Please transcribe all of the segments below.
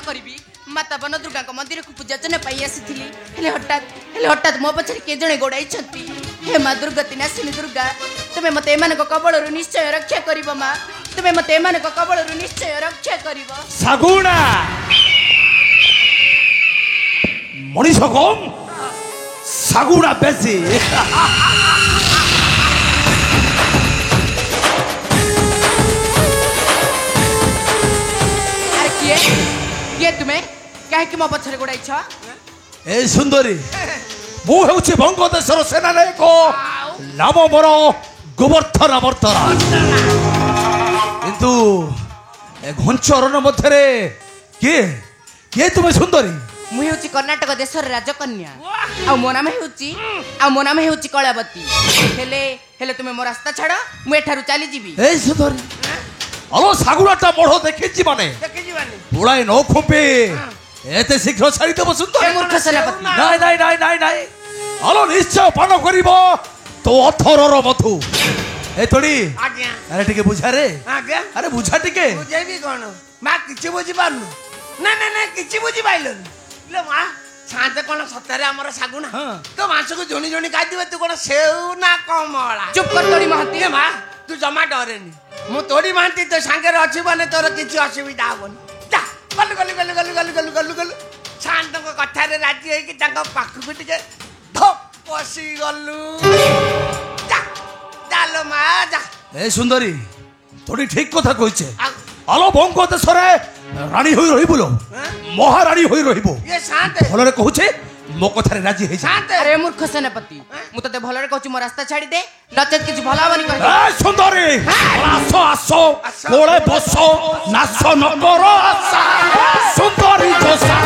करी माता बन दुर्गा मंदिर को पूजार्चना आसी हठात मो पछरे के जणे गोड़ाई हे माँ दुर्गति नासिनी दुर्गा तुम्हें मत एम कबल निश्चय रक्षा कर माँ तुम्हें मत एम कबल निश्चय रक्षा कर सागुणा मनीष कम सागुणा बेसी किए तुम्हें कहीं मो पछरे गोड़ाई ए सुंदरी मु हेउछि बंगदेशर सेनानायक नाम मोर गोवर्धन वर्धन किंतु ए घंच अरण्य मध्य किए किए तुम्हें सुंदरी मुझे कर्णाटक देशर राजकन्या आ मो नाम हेउछि कलावती हेले हेले तुम्हें मो रास्ता छाड़ मु एठारु चली जीवी ए सुंदरी अलो सागुराटा बड़ देखिछि माने बुलाई न खुपे एते शीघ्र छाड़ी देव सुंदरी मूर्ख सेनापति नाई नाई नाई नाई नाई अलो निश्चय पान करिवो तो अथरर मधु ए तोड़ी आज्ञा अरे टिके बुझा रे आज्ञा अरे बुझा टिके बुझेबी कोन मा किछि बुझी पारनु ना ना ना किछि बुझी पाइलन ले मा छाते कोन सत्तरे हमर सागुना तो मांस को जोनी जोनी काई दिबे तू कोन सेउ ना कमला चुप कर तोड़ी महती ए मा तू जमा डरेनी मु तोड़ी महती तो सांगे अछि माने तोर किछि असुविधा होबन जा गल शांत को कथा रे राजी होई कि तांको पाखु को टिके धप पसी गलु जा जालो मा जा ए सुंदरी थोड़ी ठीक कथा कहिছে आलो बंग देशरे रानी होई रहिबुलो महारानी होई रहिबो ये शांत भलरे कहूचे मो कथा रे राजी हेइ शांत अरे मूर्ख सेनापति मु तते भलरे कहूची मो रास्ता छाड़ी दे नचेत किछ भला बनी कह ए सुंदरी आसो आसो कोळे बसो नाचो न करो आशा सुंदरी जोसा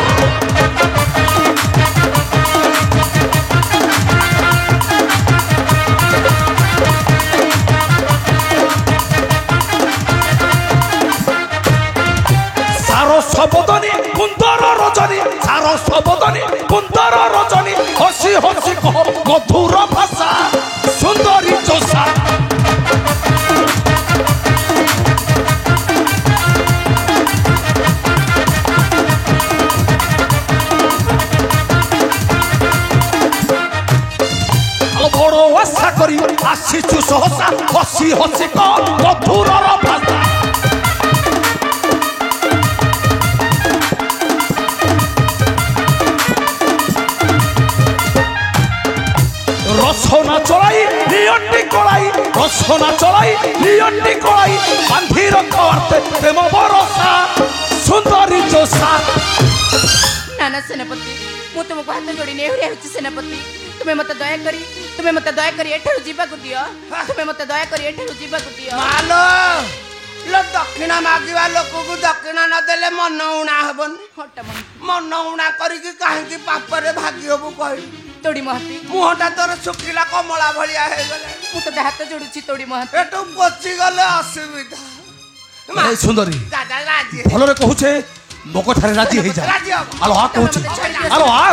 सबदनी कुंदर रजनी सारो सबदनी कुंदर रजनी हसी हसी कह मधुर भाषा सुंदरी जोसा बड़ आशा करी आसीचु सहसा हसी हसी कह मधुर भाषा रसना चलाई नियंटी कोलाई रसना चलाई नियंटी कोलाई बांधी रखवाते प्रेम भरोसा सुंदरी जोसा नाना सेनापति मु तुमको हाथ जोड़ी नेहुरी होछि सेनापति तुम्हें मत दया करी एठारु जीवा को दियो तुम्हें मत दया करी एठारु जीवा को दियो मालो लो दक्षिणा मागिवा लोक को दक्षिणा न देले मन उणा हबन मन उणा करी कि काहे कि पाप रे भागी होबु कहि तोड़ी महती मुहटा तोर सुखिला कमला भलिया हे गले मु तो हाथ जोड़ुची तोड़ी महती एटो पची गले असुविधा ए सुंदरी दादा राजी भलरे कहूचे मो कथा रे राजी हेइ जा आलो आ कहूची आलो आ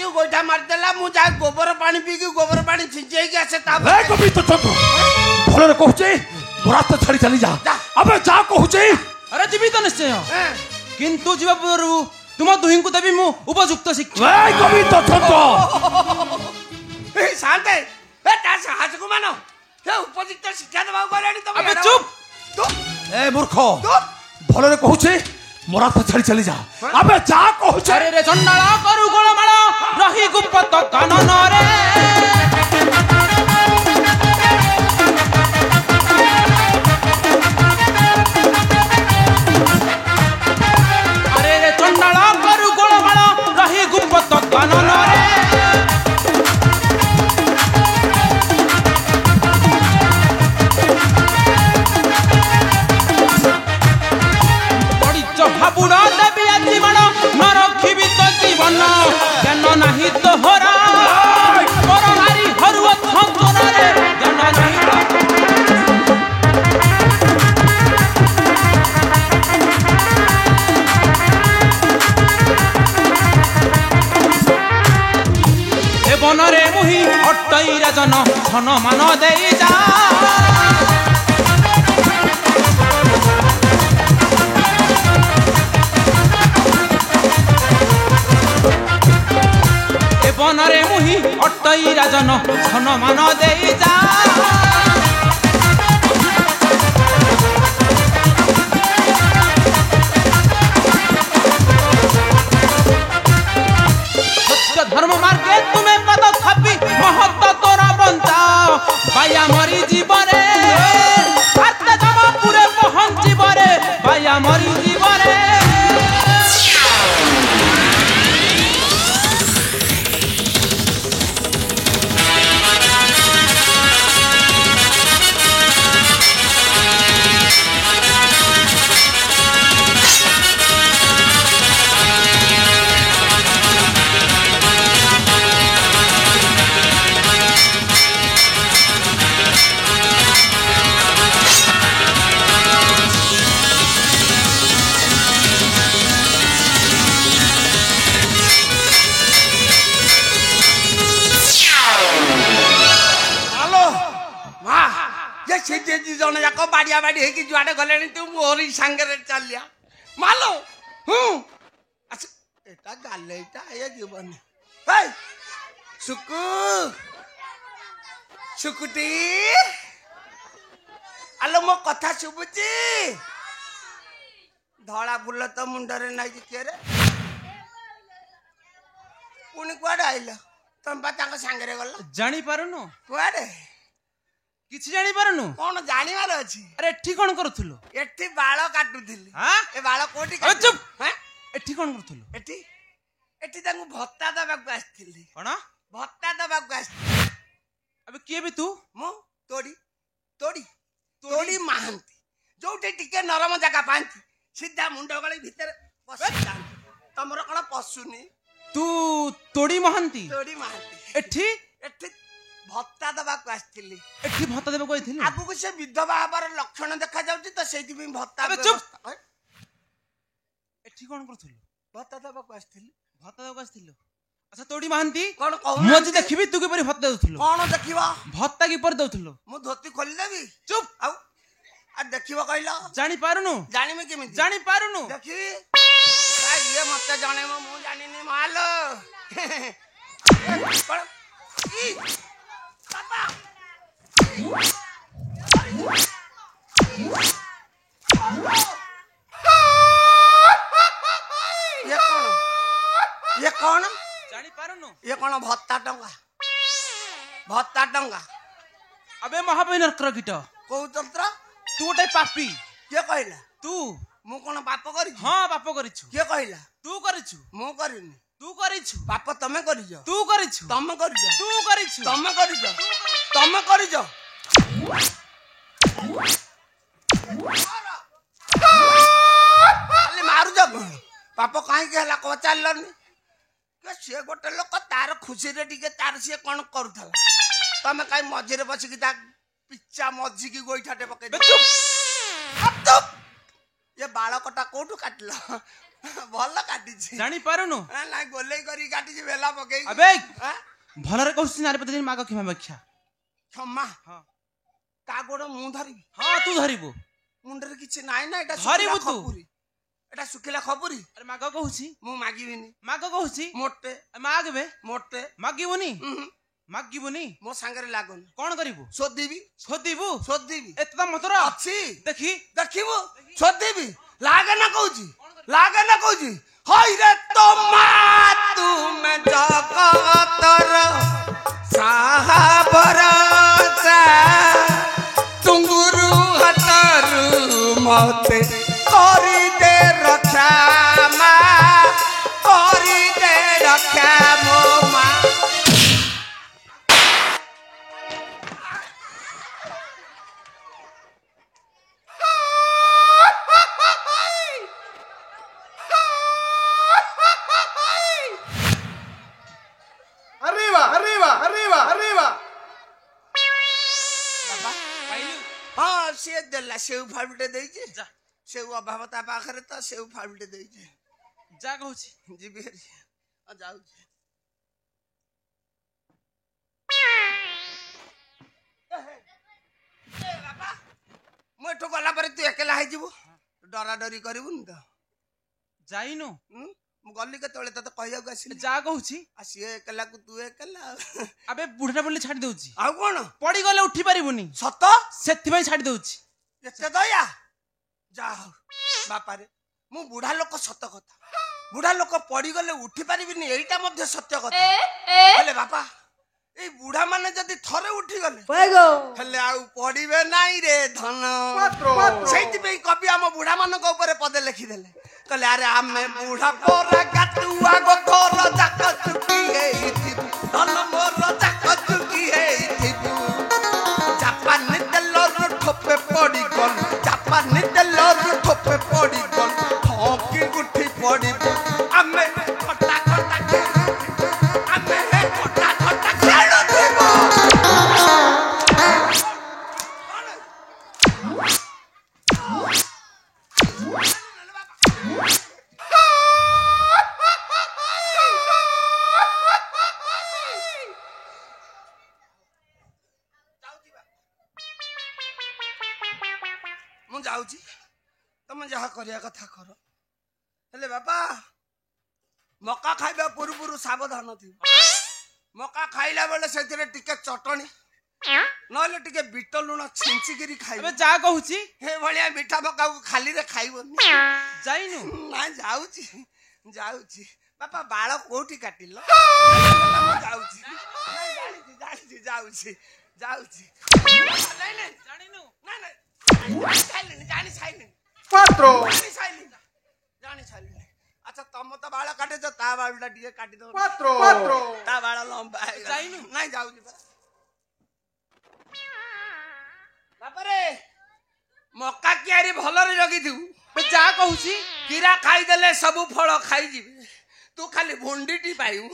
पसी गोइठा मारदेला मु जा गोबर पानी पी के गोबर पानी छिंचेई के आसे ता ए कविता चंद्र भलरे कहूचे मोरात छाड़ी चली जा अबे जा कहूचे अरे जीवित निश्चय किंतु जीवा पूर्व तुम दुहिं को देवी मु उपयुक्त शिक्षा ए कविता चंद्र ए शांते ए ता साहस को मानो ए उपयुक्त शिक्षा दबा गलानी तुम अबे चुप तू ए मूर्ख भलरे कहूचे मोरात छाड़ी चली जा अबे जा कहूचे अरे रे चंडाला करू गोळमाळ रही गुप्त कानन रे अरे रे चंडाला करू गोळमाळ रही गुप्त कानन रे भाबुड़ा देवी आदि मन न रखिबी तो जीवन ज्ञान नाही तो हरा मोर नारी हरुआ थंतुना रे ज्ञान नाही ए बन रे मुही अटई राजन धन मान देई जा बनरे मुही अटई राजन धन मान देई जा सत्य धर्म मार्गे तुम्हें पद थापी महत्व तोरा बंता बाया मरी जीवरे आत्मा जमा पूरे पहुंची बरे बाया मरी जीवरे जन जाक बाड़िया बाड़ी है जुआडे गले तू मोरी सांगे चलिया मालो अच्छा एटा गाले ये जीवन सुकु सुकुटी आलो मो कथा शुभुची धड़ा फुल तो मुंडरे नाई किए रे पुणी कुआडे आइल तुम बा सांगे गल जानी पारुनु कुआडे किछि जानी पारुनु कौन जानिबार अछि अरे एठी कोन करथुलो एठी बाळ काटुथिली हां ए बाळ कोठी अरे चुप हैं एठी कोन करथुलो एठी एठी तांगु भत्ता दबाक आस्थिली कोन भत्ता दबाक आस्थिली अबे के बे तू मो तोड़ी तोड़ी तोड़ी महांती जोटे टिके नरम जगह पांती सीधा मुंड गळे भीतर पसी जांती तमरो कोन पसुनी तू तोड़ी महांती तोड़ी महांती एठी एठी भत्ता दबाक आस्थिली एठी भत्ता देबे कहिथिली आगु को से विधवा हबार लक्षण देखा जाउची तो सेठी भी भत्ता अबे चुप एठी कोन करथुलो भत्ता दबाक आस्थिली भत्ता देबे आस्थिलो अच्छा तोड़ी महांती कोन कहू मोजी देखिबी तू के परी भत्ता देउथुलो कोन देखिबा भत्ता की पर देउथुलो मु धोती खोली देबी चुप आउ आ देखिबा कहला जानी पारुनु जानी में केमिति जानी पारुनु देखी आ ये मत जाने मु जानी नि मालो पर ई पापा ये कौन जानी पारुनु ये कौन भत्ता टंगा अबे महाबैनर कीट को तंत्र तू गोटे पापी के कहला तू मु कोन पाप करी हां पाप करिछु के कहला तू करिछु मु करिनी तू करिछु पाप तमे करिज तू करिछु तमे करिज तू करिछु तमे करिज तमे करिज खाली मारू जब पाप काहे के हला को चललनी के से गोटे लोक तार खुशी रे टिके तार से कोन करूथला तमे काई मझिरे बसी की ता पिच्चा मझी की गोइठाटे पके चुप चुप ये बाल कटा कोठू काटल भल काटी जानी पारुनु ना गोलेई करी काटी बेला पकई अबे भलरे कहूछि नारी प्रतिदिन माग क्षमा व्याख्या क्षमा हां का गोड़ मु धरी हां तू धरिबो मुंडरे किछि नाइ ना एटा धरिबो तू एटा सुखिला खपुरी अरे माग कहूछि मु मागिबिनी माग कहूछि मोटे मागबे मोटे मागिबोनी मागिबोनी मो संगरे लागन कोन करिवो सोदीबी सोदीबू एतदा मतरा अछि देखी देखिबो सोदीबी लागे ना कहूची हई रे तो मा तुम जगतर साहाबरसा तुंगुरु हतरु मते करी दे रक्षा मा करी दे रक्षा मो मा arriba हाँ से देला सेउ फालुटे देइजे जा सेउ अभाव ता पाखरे त सेउ फालुटे देइजे जा कहूछि जीबी हेरी आ जाउ ए बाबा मोठो गला पर तू एकला हाइ जीवो डरा डरी करिबुन त जाइनु मु गल्ली के तळे त कहिया गसिल जा कहूछि आ सिए एकला को तू एकला अबे बुढ़ा बोली छाडी दउछि आ कोन पड़ी गले उठी परिबुनी सत सेति भाई छाडी दउछि एते दया जा बापा रे मु बुढ़ा लोक सत कथा बुढ़ा लोक पड़ी गले उठी परिबिनी एईटा मध्ये सत्य कथा हेले बापा ए बुढ़ा माने जदी थरे उठी गले हेले आ पड़िबे नाइ रे धन सेति पे कवि हम बुढ़ा मान को ऊपर पदे लिखि देले कहले अरे आमे बुढ़ा पर गातुआ गो घर जाक चुकी हे धन मोर जाक चुकी हे जापान तेल ठोपे पड़ी गल जापान तेल ठोपे पड़ी गल ठोकी उठी पड़ी आमे खटा खटा आमे खटा खटा खेलो देबो मु जाउची तुम जहा करिया कथा कर हेले बाबा मका खाइबा पूर्व सावधान थी मका खाइला बेले सेतिरे टिके चटणी नले टिके बीट लुण छिंचिगिरी खाइबे अबे जा कहूछि हे भलिया मीठा मका खाली रे खाइबोनी जाइनु ना जाउची बाबा बाळ कोठी काटिल जाउची जाउची नहीं नहीं जानिनु ना ना जानी पात्रो अच्छा तुम तो बाल काटे तो ता बालटा टिके काटी दो पात्रो ता बाल लंबा है जाइनु नहीं जाउची बापा रे मक्का कियारी भलरे जगी दू बे जा कहूछि कीरा खाई देले सब फल खाई जीवे तू खाली भुंडीटी पाइबू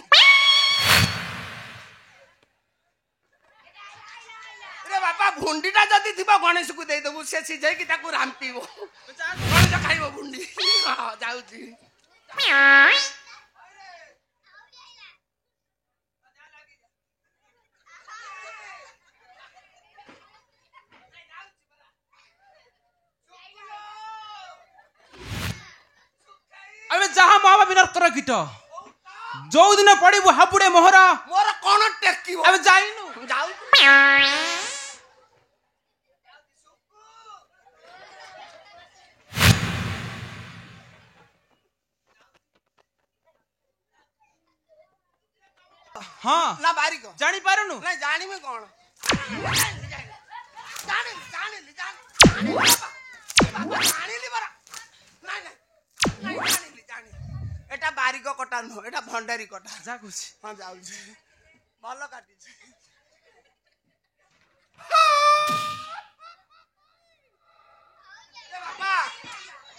रे बापा भुंडीटा जदी थिबा गणेश को दे देबू से सिझै कि ताकू रामपीबो गणेश खाइबो भुंडी हां जाउची अबे जहा मावा बिनर कर कीट जो दिन पड़िबु हापुडे मोहरा मोर कोन टेकिबो अबे जाइनु जाउ हां ना बारी को जानी पारुनु नहीं जानी में कौन जानी बाबा जानी ली बरा नहीं जानी एटा बारी को कटा न एटा भंडारी कटा जा कुछ हां जाउ भलो काटी ए बाबा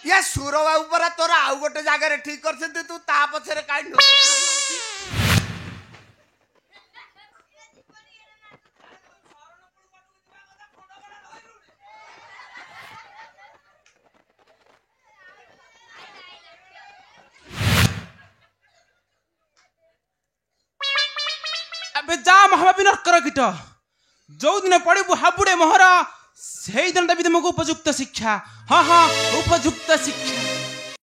ये सुरवा ऊपर तोरा आउ गोटे जागा रे ठीक करछ तू ता पछरे काई न ଏବେ ଯା ମହାବାପୀ ନର୍କର କୀଟ ଯୋଉଦିନ ପଡ଼ିବୁ ହାବୁଡେ ମୋହର ସେଇଦିନ ଦେବି ତୁମକୁ ଉପଯୁକ୍ତ ଶିକ୍ଷା। ହଁ ହଁ ଉପଯୁକ୍ତ ଶିକ୍ଷା।